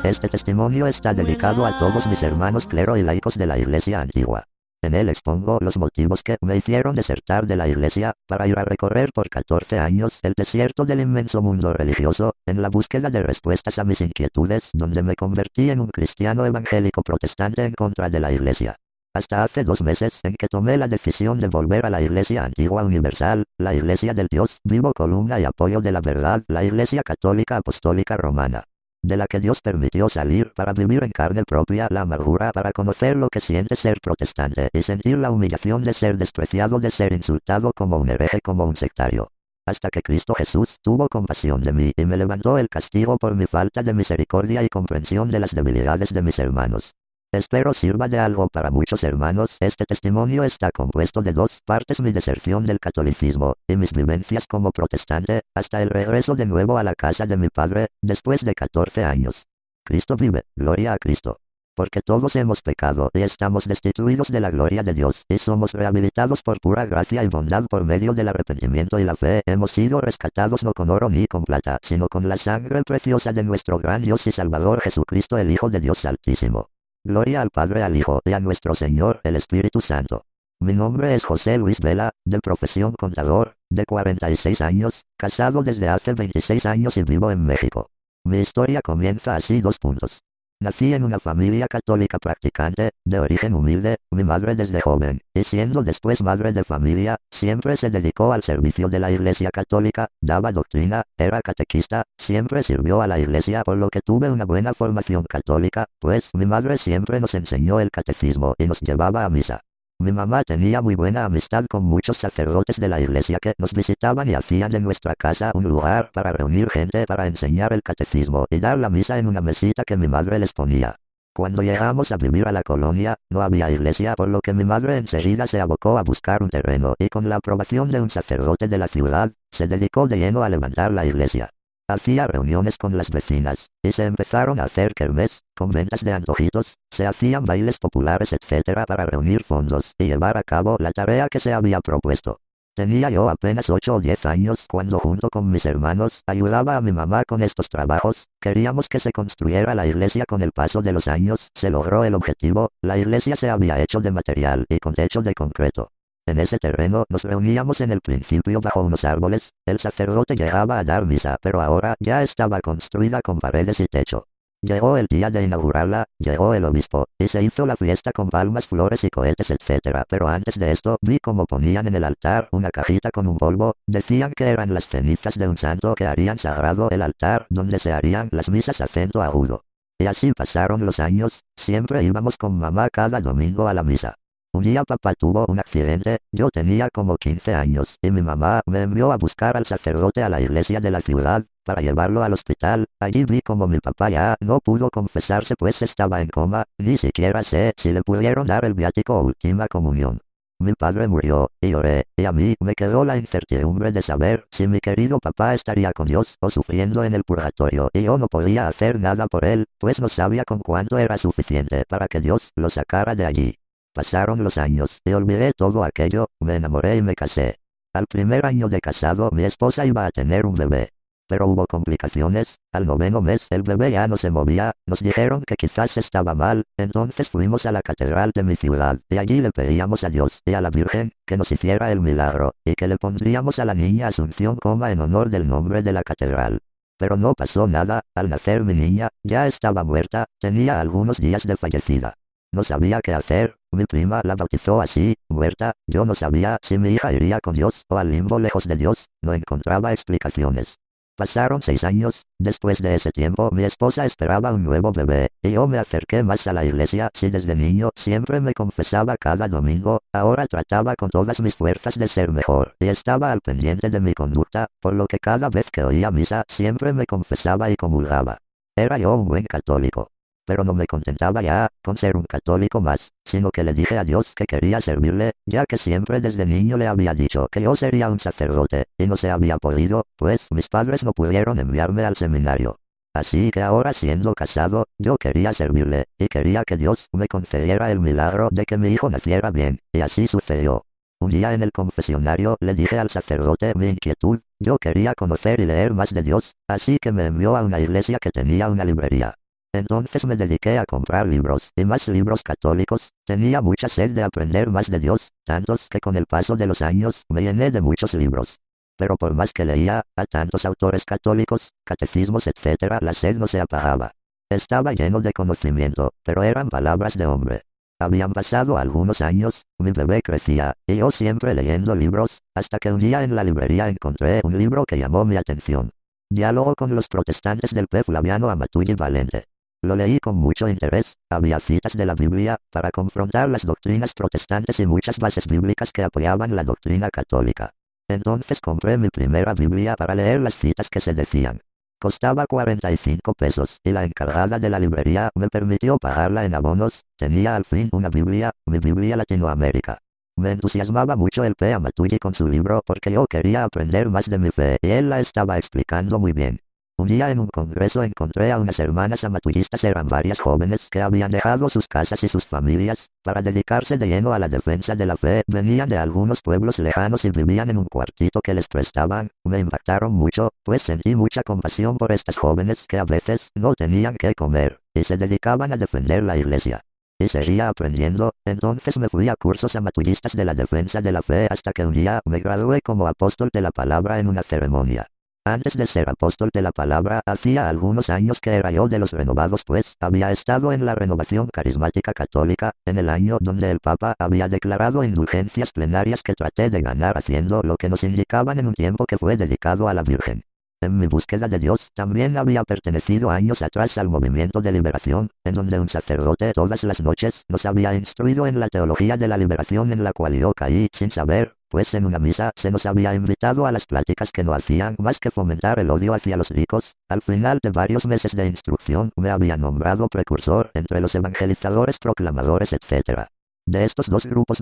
Este testimonio está dedicado a todos mis hermanos clero y laicos de la Iglesia antigua. En él expongo los motivos que me hicieron desertar de la Iglesia, para ir a recorrer por 14 años el desierto del inmenso mundo religioso, en la búsqueda de respuestas a mis inquietudes, donde me convertí en un cristiano evangélico protestante en contra de la Iglesia. Hasta hace 2 meses en que tomé la decisión de volver a la Iglesia antigua universal, la Iglesia del Dios vivo, columna y apoyo de la verdad, la Iglesia católica apostólica romana, de la que Dios permitió salir para vivir en carne propia la amargura, para conocer lo que siente ser protestante y sentir la humillación de ser despreciado, de ser insultado como un hereje, como un sectario. Hasta que Cristo Jesús tuvo compasión de mí y me levantó el castigo por mi falta de misericordia y comprensión de las debilidades de mis hermanos. Espero sirva de algo para muchos hermanos. Este testimonio está compuesto de 2 partes: mi deserción del catolicismo y mis vivencias como protestante, hasta el regreso de nuevo a la casa de mi padre, después de 14 años. Cristo vive, gloria a Cristo. Porque todos hemos pecado y estamos destituidos de la gloria de Dios, y somos rehabilitados por pura gracia y bondad por medio del arrepentimiento y la fe. Hemos sido rescatados no con oro ni con plata, sino con la sangre preciosa de nuestro gran Dios y Salvador Jesucristo, el Hijo de Dios Altísimo. Gloria al Padre, al Hijo y a nuestro Señor, el Espíritu Santo. Mi nombre es José Luis Vela, de profesión contador, de 46 años, casado desde hace 26 años y vivo en México. Mi historia comienza así: 2 puntos. Nací en una familia católica practicante, de origen humilde. Mi madre desde joven, y siendo después madre de familia, siempre se dedicó al servicio de la Iglesia católica, daba doctrina, era catequista, siempre sirvió a la Iglesia, por lo que tuve una buena formación católica, pues mi madre siempre nos enseñó el catecismo y nos llevaba a misa. Mi mamá tenía muy buena amistad con muchos sacerdotes de la Iglesia que nos visitaban y hacían de nuestra casa un lugar para reunir gente para enseñar el catecismo y dar la misa en una mesita que mi madre les ponía. Cuando llegamos a vivir a la colonia, no había iglesia, por lo que mi madre enseguida se abocó a buscar un terreno y, con la aprobación de un sacerdote de la ciudad, se dedicó de lleno a levantar la iglesia. Hacía reuniones con las vecinas, y se empezaron a hacer kermés, con ventas de antojitos, se hacían bailes populares, etc., para reunir fondos y llevar a cabo la tarea que se había propuesto. Tenía yo apenas 8 o 10 años cuando, junto con mis hermanos, ayudaba a mi mamá con estos trabajos. Queríamos que se construyera la iglesia. Con el paso de los años, se logró el objetivo. La iglesia se había hecho de material y con techo de concreto. En ese terreno nos reuníamos en el principio bajo unos árboles. El sacerdote llegaba a dar misa, pero ahora ya estaba construida con paredes y techo. Llegó el día de inaugurarla, llegó el obispo, y se hizo la fiesta con palmas, flores y cohetes, etc. Pero antes de esto, vi cómo ponían en el altar una cajita con un polvo. Decían que eran las cenizas de un santo que harían sagrado el altar, donde se harían las misas, acento agudo. Y así pasaron los años. Siempre íbamos con mamá cada domingo a la misa. Un día papá tuvo un accidente. Yo tenía como 15 años, y mi mamá me envió a buscar al sacerdote a la iglesia de la ciudad, para llevarlo al hospital. Allí vi como mi papá ya no pudo confesarse, pues estaba en coma. Ni siquiera sé si le pudieron dar el viático o última comunión. Mi padre murió, y lloré, y a mí me quedó la incertidumbre de saber si mi querido papá estaría con Dios o sufriendo en el purgatorio, y yo no podía hacer nada por él, pues no sabía con cuánto era suficiente para que Dios lo sacara de allí. Pasaron los años, y olvidé todo aquello. Me enamoré y me casé. Al primer año de casado, mi esposa iba a tener un bebé. Pero hubo complicaciones. Al 9º mes el bebé ya no se movía. Nos dijeron que quizás estaba mal. Entonces fuimos a la catedral de mi ciudad, y allí le pedíamos a Dios y a la Virgen que nos hiciera el milagro, y que le pondríamos a la niña Asunción, en honor del nombre de la catedral. Pero no pasó nada. Al nacer mi niña, ya estaba muerta. Tenía algunos días de fallecida. No sabía qué hacer. Mi prima la bautizó así, muerta. Yo no sabía si mi hija iría con Dios o al limbo lejos de Dios. No encontraba explicaciones. Pasaron 6 años. Después de ese tiempo, mi esposa esperaba un nuevo bebé, y yo me acerqué más a la iglesia. Si desde niño siempre me confesaba cada domingo, ahora trataba con todas mis fuerzas de ser mejor, y estaba al pendiente de mi conducta, por lo que cada vez que oía misa siempre me confesaba y comulgaba. Era yo un buen católico. Pero no me contentaba ya con ser un católico más, sino que le dije a Dios que quería servirle, ya que siempre desde niño le había dicho que yo sería un sacerdote, y no se había podido, pues mis padres no pudieron enviarme al seminario. Así que ahora, siendo casado, yo quería servirle, y quería que Dios me concediera el milagro de que mi hijo naciera bien, y así sucedió. Un día en el confesionario le dije al sacerdote mi inquietud. Yo quería conocer y leer más de Dios, así que me envió a una iglesia que tenía una librería. Entonces me dediqué a comprar libros, y más libros católicos. Tenía mucha sed de aprender más de Dios, tantos que con el paso de los años me llené de muchos libros. Pero por más que leía, a tantos autores católicos, catecismos, etc., la sed no se apagaba. Estaba lleno de conocimiento, pero eran palabras de hombre. Habían pasado algunos años, mi bebé crecía, y yo siempre leyendo libros, hasta que un día en la librería encontré un libro que llamó mi atención. Diálogo con los protestantes del P. Flaviano Amatulli Valente. Lo leí con mucho interés. Había citas de la Biblia, para confrontar las doctrinas protestantes y muchas bases bíblicas que apoyaban la doctrina católica. Entonces compré mi primera Biblia para leer las citas que se decían. Costaba 45 pesos, y la encargada de la librería me permitió pagarla en abonos. Tenía al fin una Biblia, mi Biblia Latinoamérica. Me entusiasmaba mucho el P. Amatulli con su libro porque yo quería aprender más de mi fe y él la estaba explicando muy bien. Un día en un congreso encontré a unas hermanas amatullistas. Eran varias jóvenes que habían dejado sus casas y sus familias para dedicarse de lleno a la defensa de la fe. Venían de algunos pueblos lejanos y vivían en un cuartito que les prestaban. Me impactaron mucho, pues sentí mucha compasión por estas jóvenes que a veces no tenían qué comer y se dedicaban a defender la iglesia. Y seguía aprendiendo. Entonces me fui a cursos amatullistas de la defensa de la fe hasta que un día me gradué como apóstol de la palabra en una ceremonia. Antes de ser apóstol de la palabra, hacía algunos años que era yo de los renovados, pues había estado en la renovación carismática católica, en el año donde el Papa había declarado indulgencias plenarias que traté de ganar haciendo lo que nos indicaban en un tiempo que fue dedicado a la Virgen. En mi búsqueda de Dios, también había pertenecido años atrás al movimiento de liberación, en donde un sacerdote todas las noches nos había instruido en la teología de la liberación, en la cual yo caí sin saber, pues en una misa se nos había invitado a las pláticas que no hacían más que fomentar el odio hacia los ricos. Al final de varios meses de instrucción me habían nombrado precursor entre los evangelizadores, proclamadores, etc. De estos dos grupos,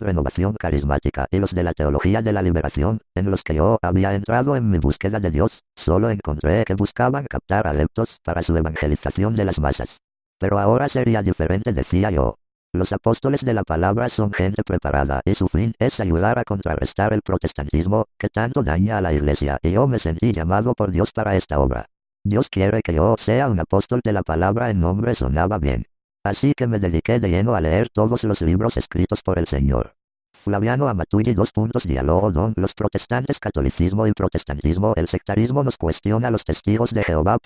renovación carismática y los de la teología de la liberación, en los que yo había entrado en mi búsqueda de Dios, solo encontré que buscaban captar adeptos para su evangelización de las masas. Pero ahora sería diferente, decía yo. Los apóstoles de la palabra son gente preparada y su fin es ayudar a contrarrestar el protestantismo, que tanto daña a la iglesia, y yo me sentí llamado por Dios para esta obra. Dios quiere que yo sea un apóstol de la palabra. En nombre sonaba bien. Así que me dediqué de lleno a leer todos los libros escritos por el Señor Flaviano Amatulli. Diálogo don los protestantes, catolicismo y protestantismo. El sectarismo nos cuestiona. Los testigos de Jehová.